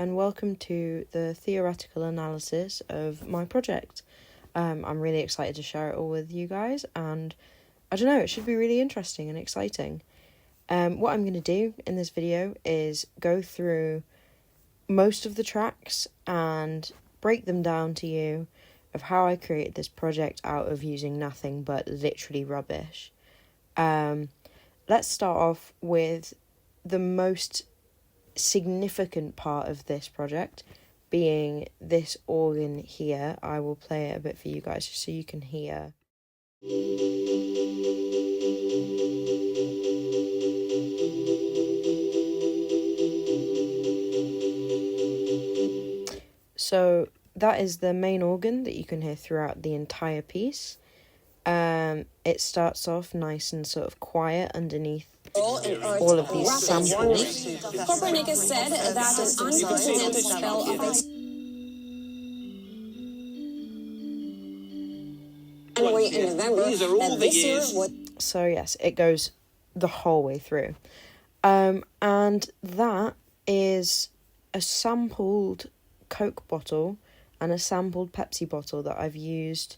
and welcome to the theoretical analysis of my project. I'm really excited to share it all with you guys, and I don't know, it should be really interesting and exciting. What I'm going to do in this video is go through most of the tracks and break them down to you of how I created this project out of using nothing but literally rubbish. Let's start off with the most significant part of this project being this organ here. I will play it a bit for you guys just so you can hear. So that is the main organ that you can hear throughout the entire piece. It starts off nice and sort of quiet underneath all of these samples. Copernicus said that an unprecedented spell of January and November that this year would... So yes, it goes the whole way through. And that is a sampled Coke bottle and a sampled Pepsi bottle that I've used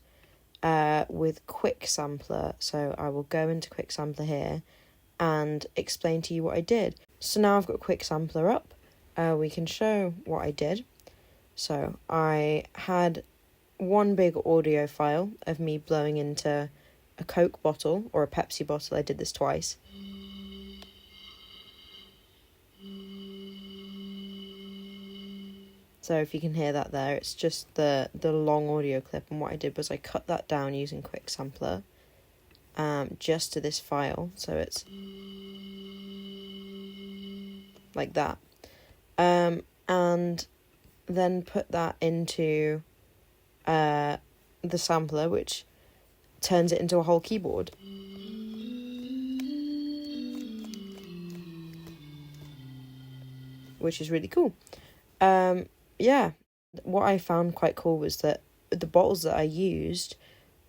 with Quick Sampler. So I will go into Quick Sampler here and explain to you what I did. So now I've got Quick Sampler up, we can show what I did. So I had one big audio file of me blowing into a Coke bottle or a Pepsi bottle. I did this twice. So if you can hear that there, it's just the long audio clip, and what I did was I cut that down using Quick Sampler just to this file, so it's like that, and then put that into the sampler, which turns it into a whole keyboard. Which is really cool. Yeah, what I found quite cool was that the bottles that I used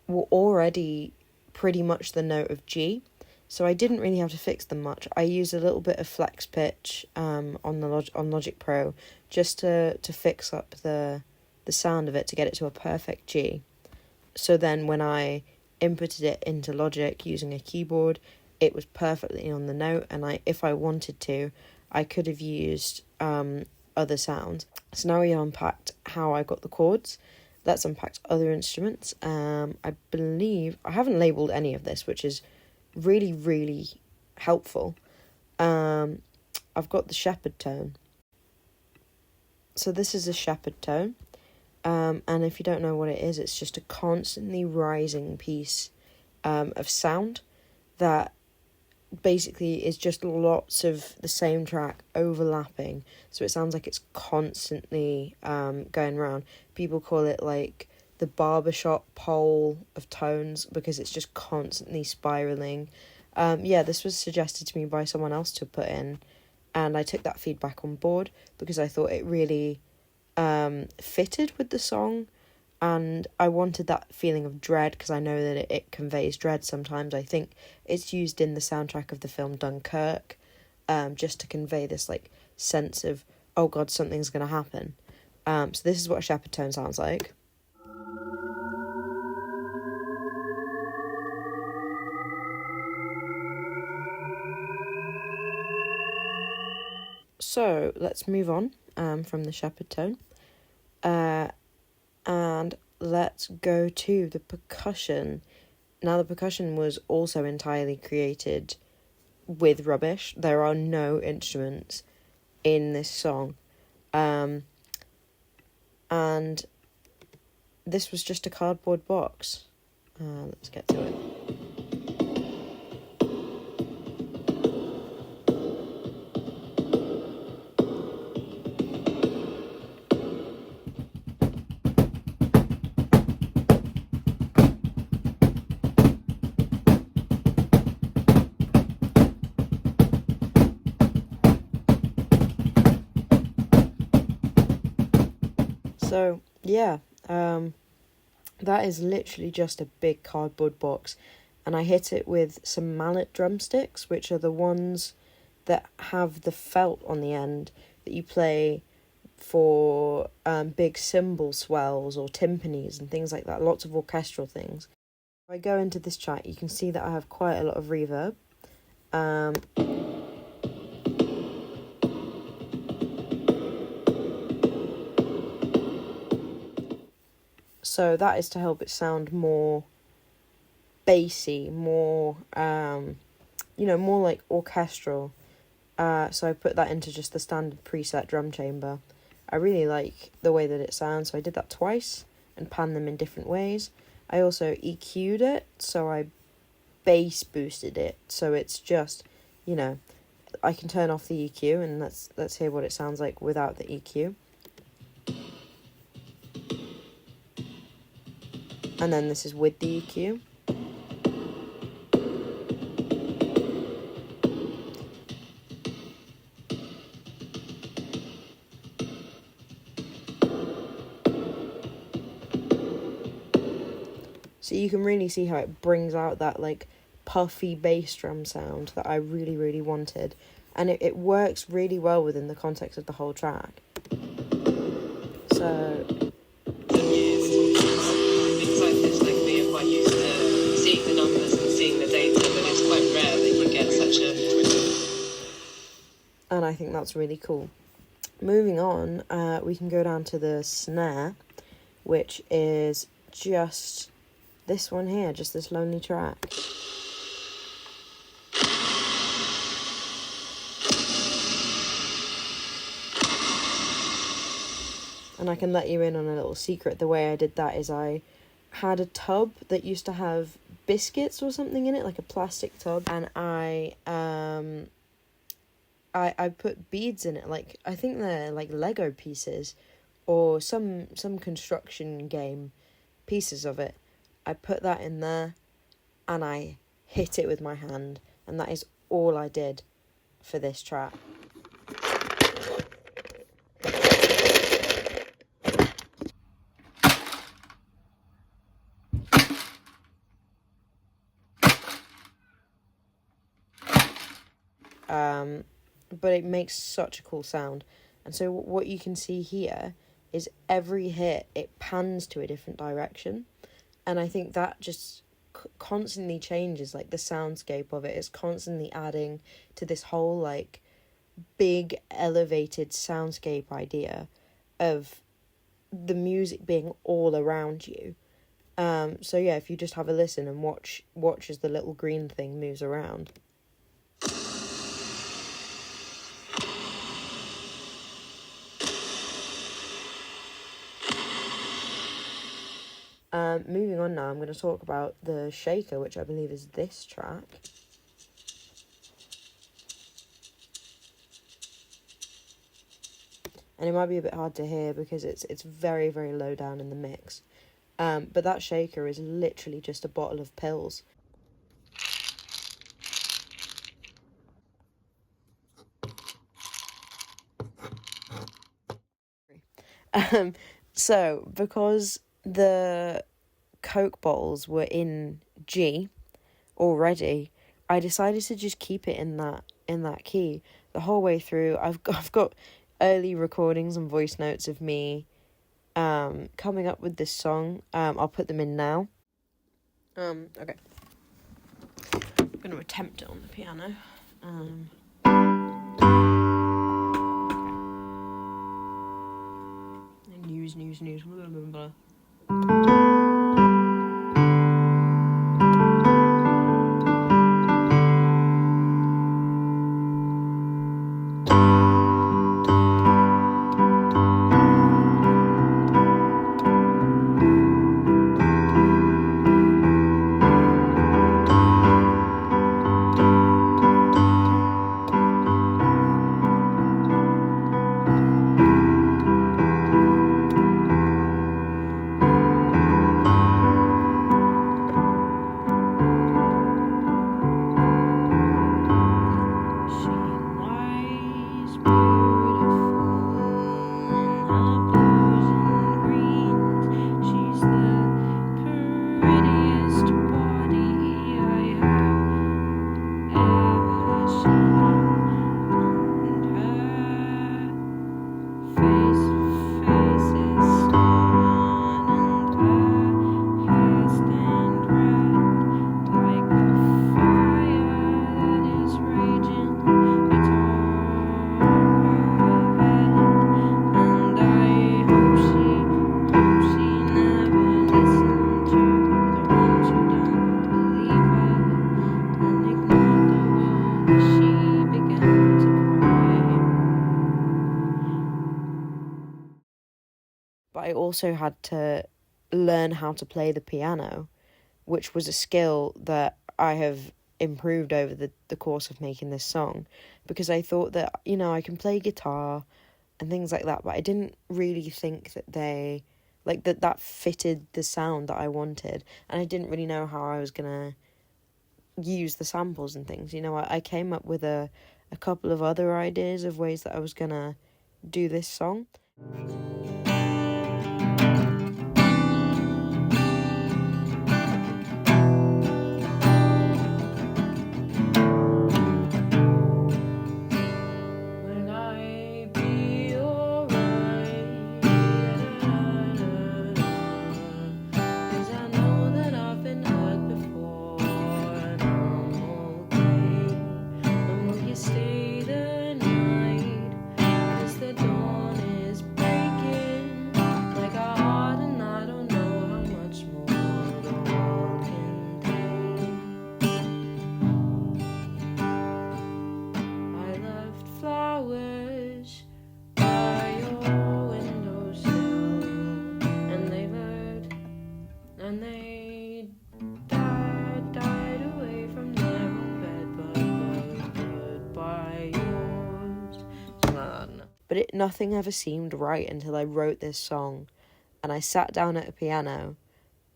were already pretty much the note of G, so I didn't really have to fix them much. I used a little bit of flex pitch on Logic Pro just to fix up the sound of it to get it to a perfect G. So then when I inputted it into Logic using a keyboard, it was perfectly on the note, and if I wanted to, I could have used other sounds. So now we unpacked how I got the chords. Let's unpack other instruments. I believe I haven't labelled any of this, which is really, really helpful. I've got the shepherd tone. So this is a shepherd tone. And if you don't know what it is, it's just a constantly rising piece of sound that basically is just lots of the same track overlapping, so it sounds like it's constantly going around. People call it like the barbershop pole of tones because it's just constantly spiraling. This was suggested to me by someone else to put in, and I took that feedback on board because I thought it really fitted with the song. And I wanted that feeling of dread because I know that it conveys dread sometimes. I think it's used in the soundtrack of the film Dunkirk, just to convey this like sense of, oh God, something's going to happen. So this is what a shepherd tone sounds like. So let's move on from the shepherd tone. And let's go to the percussion. Now, the percussion was also entirely created with rubbish. There are no instruments in this song. And this was just a cardboard box. Let's get to it. So, yeah, that is literally just a big cardboard box, and I hit it with some mallet drumsticks, which are the ones that have the felt on the end that you play for big cymbal swells or timpanis and things like that, lots of orchestral things. If I go into this track, you can see that I have quite a lot of reverb. So that is to help it sound more bassy, more, more like orchestral. So I put that into just the standard preset drum chamber. I really like the way that it sounds, so I did that twice and panned them in different ways. I also EQ'd it, so I bass boosted it, so it's just, I can turn off the EQ, and let's hear what it sounds like without the EQ. And then this is with the EQ. So you can really see how it brings out that like puffy bass drum sound that I really, really wanted. And it works really well within the context of the whole track. So... Things like this, like me, are quite used to seeing the numbers and seeing the data, but it's quite rare that you get such a... And I think that's really cool. Moving on, we can go down to the snare, which is just... this one here, just this lonely track. And I can let you in on a little secret. The way I did that is I had a tub that used to have biscuits or something in it, like a plastic tub, and I put beads in it, like I think they're like Lego pieces or some construction game pieces of it. I put that in there and I hit it with my hand, and that is all I did for this track. But it makes such a cool sound. And so what you can see here is every hit, it pans to a different direction. And I think that just constantly changes, like, the soundscape of it. It's constantly adding to this whole, like, big, elevated soundscape idea of the music being all around you. So, yeah, if you just have a listen and watch as the little green thing moves around. Moving on now, I'm going to talk about the shaker, which I believe is this track. And it might be a bit hard to hear because it's very, very low down in the mix. But that shaker is literally just a bottle of pills. So, because the Coke bottles were in G already, I decided to just keep it in that key the whole way through. I've got early recordings and voice notes of me coming up with this song. I'll put them in now. Okay. I'm going to attempt it on the piano. News, blah, blah, blah. but I also had to learn how to play the piano, which was a skill that I have improved over the course of making this song, because I thought that, you know, I can play guitar and things like that, but I didn't really think that that fitted the sound that I wanted, and I didn't really know how I was gonna use the samples and things. You know, I came up with a couple of other ideas of ways that I was gonna do this song. But nothing ever seemed right until I wrote this song, and I sat down at a piano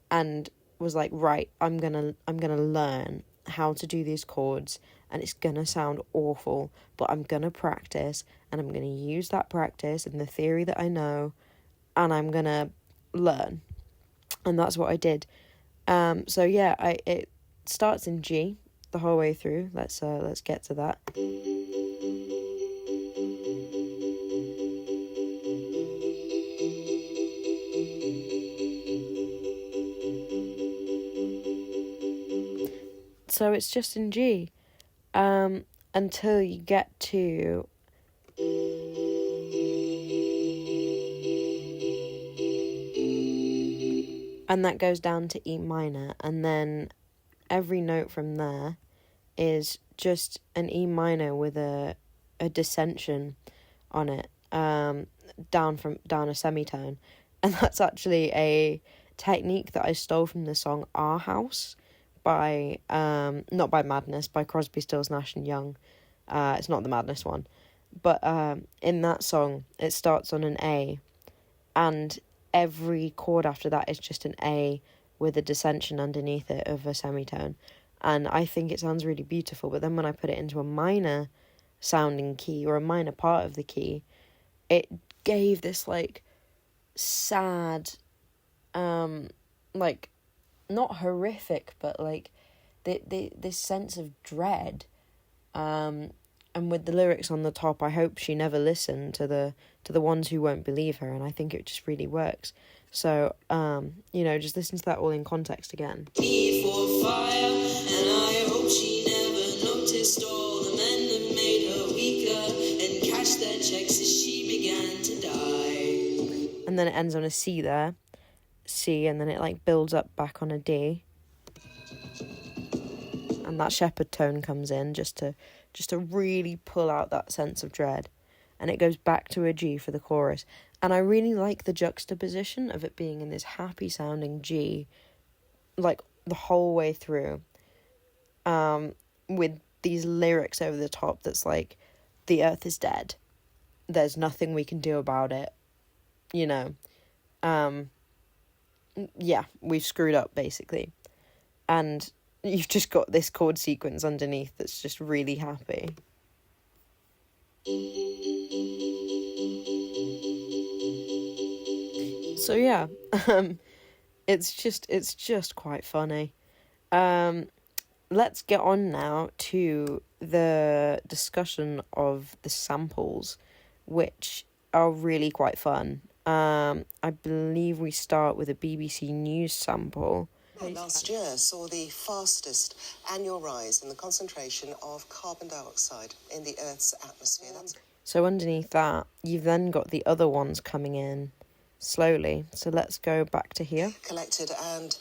and was like, right, I'm gonna learn how to do these chords, and it's gonna sound awful, but I'm gonna practice, and I'm gonna use that practice and the theory that I know, and I'm gonna learn. And that's what I did. So yeah, it starts in G the whole way through. Let's get to that. So it's just in G, until you get to and that goes down to E minor, and then every note from there is just an E minor with a dissension on it, down a semitone, and that's actually a technique that I stole from the song Our House by not by Madness, by Crosby, Stills, Nash and Young. It's not the Madness one, but in that song it starts on an A, and every chord after that is just an A with a dissension underneath it of a semitone, and I think it sounds really beautiful. But then when I put it into a minor sounding key, or a minor part of the key, it gave this like sad, like not horrific, but like this sense of dread, and with the lyrics on the top, I hope she never listened to the ones who won't believe her, and I think it just really works. So you know, just listen to that all in context again. For fire, and I hope she never noticed all the men that made her weaker and cashed their checks as she began to die. And then it ends on a C there, C, and then it like builds up back on a D, and that shepherd tone comes in just to really pull out that sense of dread, and it goes back to a G for the chorus. And I really like the juxtaposition of it being in this happy sounding G, like the whole way through, with these lyrics over the top that's like, the earth is dead, there's nothing we can do about it, you know, yeah, we've screwed up basically, and you've just got this chord sequence underneath that's just really happy. So yeah, it's just quite funny. Let's get on now to the discussion of the samples, which are really quite fun. I believe we start with a BBC News sample. Last year saw the fastest annual rise in the concentration of carbon dioxide in the Earth's atmosphere. So underneath that, you've then got the other ones coming in, slowly. So let's go back to here. Collected and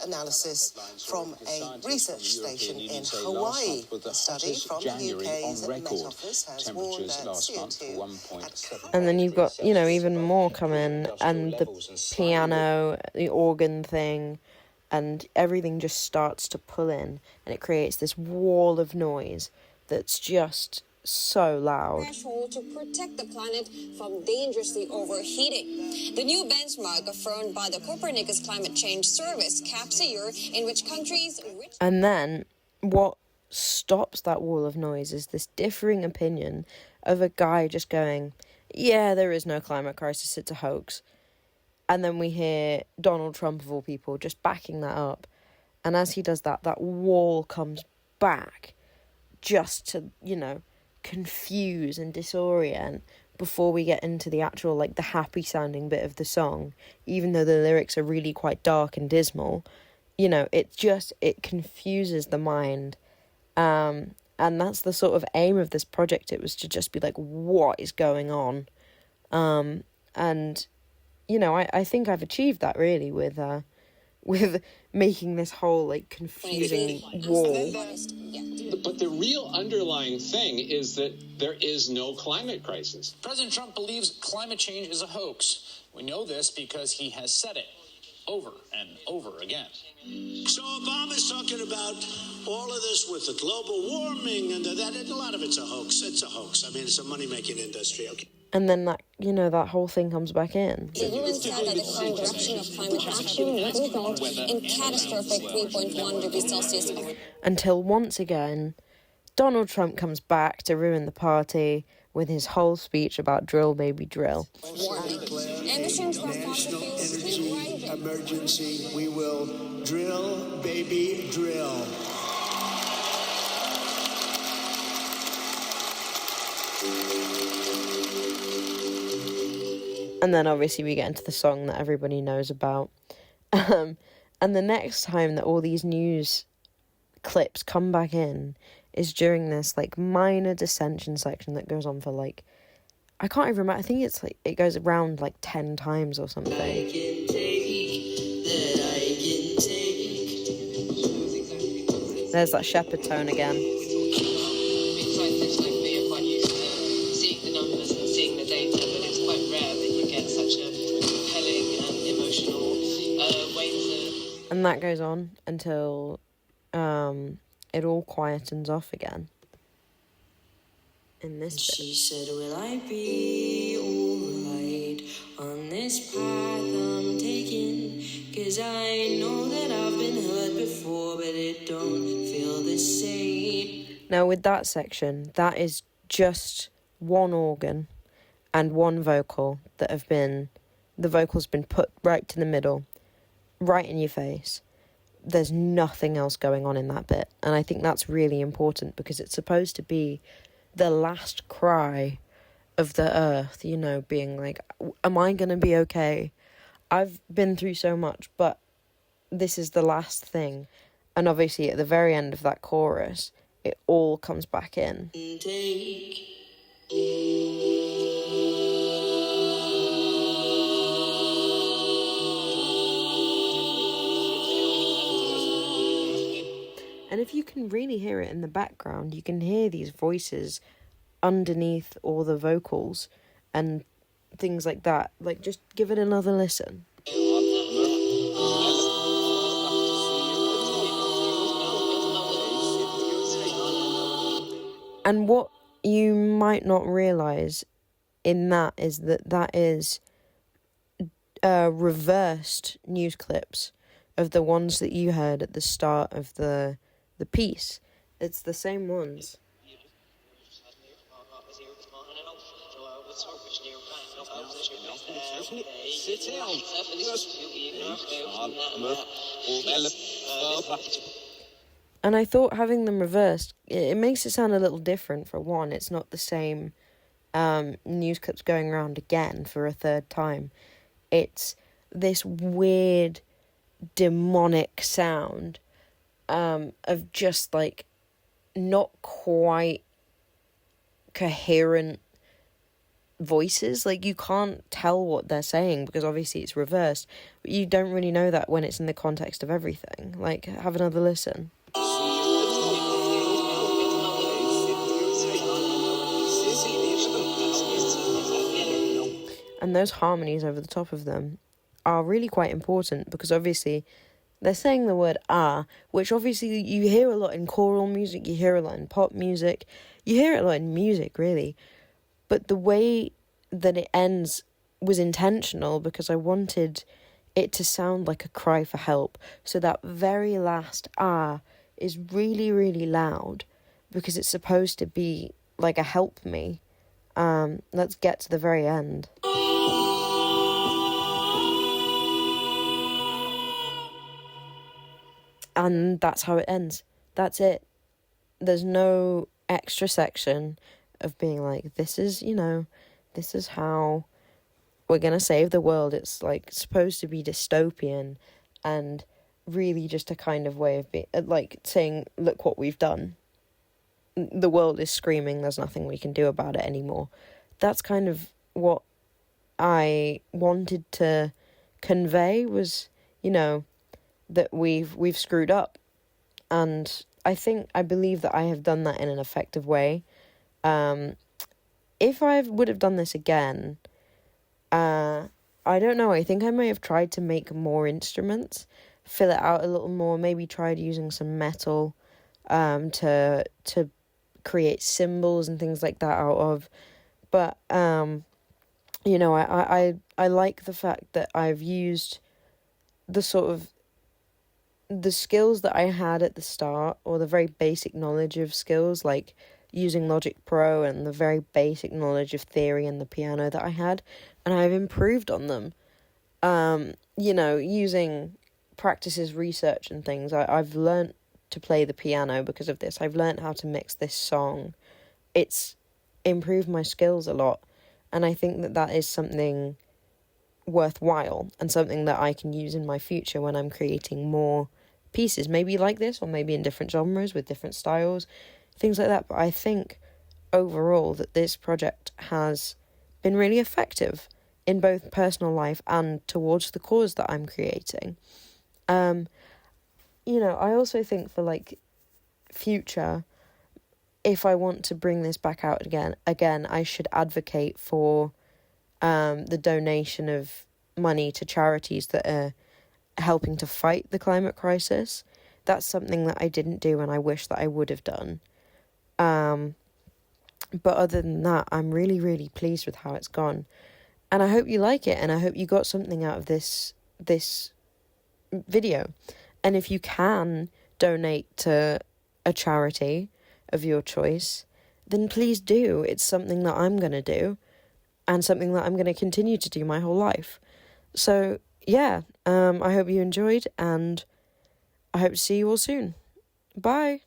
analysis from a research station in Hawaii. A study from the UK's Met Office has warned that CO2... And then you've got, you know, even more coming, and the piano, the organ thing, and everything just starts to pull in, and it creates this wall of noise that's just so loud. Threshold to protect the planet from dangerously overheating. The new benchmark affirmed by the Copernicus Climate Change Service caps a year in which countries... And then what stops that wall of noise is this differing opinion of a guy just going, yeah, there is no climate crisis, it's a hoax. And then we hear Donald Trump, of all people, just backing that up. And as he does that, that wall comes back just to, you know, confuse and disorient before we get into the actual, like, the happy sounding bit of the song. Even though the lyrics are really quite dark and dismal, you know, it confuses the mind. And that's the sort of aim of this project. It was to just be like, what is going on? And, you know, I think I've achieved that really with making this whole, like, confusing wall. But the real underlying thing is that there is no climate crisis. President Trump believes climate change is a hoax. We know this because he has said it over and over again. So Obama's talking about all of this with the global warming and that, a lot of it's a hoax. It's a hoax. I mean, it's a money-making industry, okay? And then that, you know, that whole thing comes back in. The UN said that the current direction of climate action will result in catastrophic 3.1 degrees Celsius. Until once again, Donald Trump comes back to ruin the party with his whole speech about drill, baby, drill. Emissions from fossil fuels keep rising. Emergency. We will drill, baby, drill. And then obviously we get into the song that everybody knows about. And the next time that all these news clips come back in is during this, like, minor dissension section that goes on for, like, I can't even remember. I think it's, like, it goes around, like, 10 times or something. There's that shepherd tone again. It's like me are quite used to seeing the numbers and seeing the data, but it's quite rare that you get such a compelling and emotional way to... And that goes on until it all quietens off again. In this bit. She said, will I be alright on this path I'm taking? 'Cause I know that I've been hurt before, but it don't feel the same. Now with that section, that is just one organ and one vocal that have been, the vocal's been put right to the middle, right in your face. There's nothing else going on in that bit. And I think that's really important because it's supposed to be the last cry of the earth, you know, being like, am I going to be okay? I've been through so much, but this is the last thing. And obviously at the very end of that chorus, it all comes back in. And if you can really hear it in the background, you can hear these voices underneath all the vocals and things like that. Like, just give it another listen. And what you might not realise in that is that is reversed news clips of the ones that you heard at the start of the piece. It's the same ones. And I thought having them reversed, it makes it sound a little different. For one, it's not the same news clips going around again for a third time. It's this weird demonic sound of just, like, not quite coherent, voices. Like, you can't tell what they're saying because obviously it's reversed, but you don't really know that when it's in the context of everything. Like, have another listen. And those harmonies over the top of them are really quite important because obviously they're saying the word ah, which obviously you hear a lot in choral music, you hear a lot in pop music, you hear it a lot in music, really. But the way that it ends was intentional because I wanted it to sound like a cry for help. So that very last ah is really, really loud because it's supposed to be like a help me. Let's get to the very end. And that's how it ends. That's it. There's no extra section of being like, this is how we're going to save the world. It's like supposed to be dystopian and really just a kind of way of being like saying, look what we've done. The world is screaming, there's nothing we can do about it anymore. That's kind of what I wanted to convey was, that we've screwed up. And I believe that I have done that in an effective way. If I would have done this again, I don't know, I think I may have tried to make more instruments, fill it out a little more, maybe tried using some metal to create cymbals and things like that out of. But, I like the fact that I've used the skills that I had at the start, or the very basic knowledge of skills, like using Logic Pro and the very basic knowledge of theory and the piano that I had, and I've improved on them. Using practices, research and things, I've learnt to play the piano because of this. I've learnt how to mix this song. It's improved my skills a lot, and I think that is something worthwhile and something that I can use in my future when I'm creating more pieces, maybe like this, or maybe in different genres with different styles, things like that. But I think overall that this project has been really effective in both personal life and towards the cause that I'm creating. I also think for like future, if I want to bring this back out again, I should advocate for the donation of money to charities that are helping to fight the climate crisis. That's something that I didn't do and I wish that I would have done. But other than that, I'm really, really pleased with how it's gone. And I hope you like it, and I hope you got something out of this video. And if you can donate to a charity of your choice, then please do. It's something that I'm going to do, and something that I'm going to continue to do my whole life. So, yeah, I hope you enjoyed, and I hope to see you all soon. Bye!